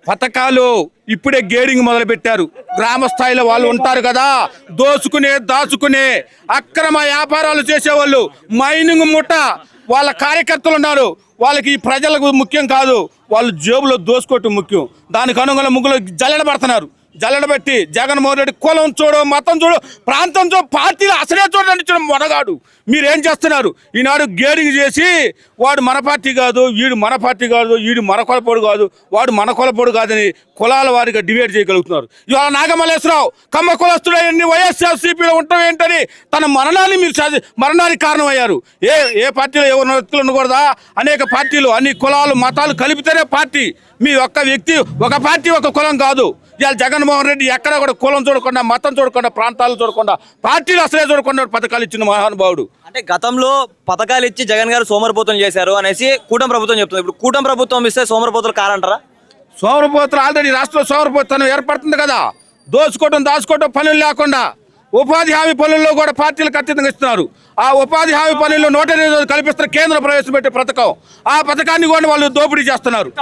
పథకాలు ఇప్పుడే గేరింగ్ మొదలు పెట్టారు. గ్రామ స్థాయిలో వాళ్ళు ఉంటారు కదా, దాచుకునే అక్రమ వ్యాపారాలు చేసేవాళ్ళు, మైనింగ్ ముఠ వాళ్ళ కార్యకర్తలు ఉన్నారు. వాళ్ళకి ఈ ప్రజలకు ముఖ్యం కాదు, వాళ్ళు జేబులో దోసుకోవటం ముఖ్యం. దానికి అనుగుణంగా ముగ్గులు జల్లెడబడుతున్నారు. జల్లెడబెట్టి జగన్మోహన్ రెడ్డి కులం చూడు, మతం చూడు, ప్రాంతం చూడు, పార్టీలు అసలే చూడండి మొనగాడు. మీరేం చేస్తున్నారు? ఈనాడు గేరింగ్ చేసి వాడు మన పార్టీ కాదు, వీడు మన పార్టీ కాదు, వీడు మన కొలపోడు కాదు, వాడు మన కొలపోడు కాదని కులాల వారిగా డివైడ్ చేయగలుగుతున్నారు. ఇవాళ నాగమల్లేశ్వరరావు కమ్మ కులస్తుడు వైఎస్ఆర్సీపీలో ఉండటం ఏంటని తన మరణాన్ని మీరు మరణానికి కారణమయ్యారు. ఏ పార్టీలో ఎవరు వ్యక్తులు ఉండకూడదా? అనేక పార్టీలు, అన్ని కులాలు మతాలు కలిపితేనే పార్టీ. మీ ఒక్క వ్యక్తి ఒక పార్టీ ఒక కులం కాదు. ఇవాళ జగన్మోహన్ రెడ్డి ఎక్కడ కూడా కులం చూడకుండా, మతం చూడకుండా, ప్రాంతాలు చూడకుండా, పార్టీలు అసలే చూడకుండా పథకాలు ఇచ్చిన మహానుభావుడు. అంటే గతంలో పథకాలు ఇచ్చి జగన్ గారు సోమరిపోతం చేశారు అనేసి కూటమి ప్రభుత్వం చెప్తుంది. ఇప్పుడు కూటమి ప్రభుత్వం ఇస్తే సోమరిపోతులు కారంటారా? సోమరిపోతులు ఆల్రెడీ రాష్ట్రంలో సోమరిపోతనం ఏర్పడుతుంది కదా. దాచుకోవటం పనులు లేకుండా ఉపాధి హామీ పనుల్లో కూడా పార్టీలు ఖచ్చితంగా ఇస్తున్నారు. ఆ ఉపాధి హామీ పనుల్లో 120 రోజులు కల్పిస్తున్న కేంద్రం ప్రవేశపెట్టే పథకం, ఆ పథకాన్ని కూడా వాళ్ళు దోపిడీ చేస్తున్నారు.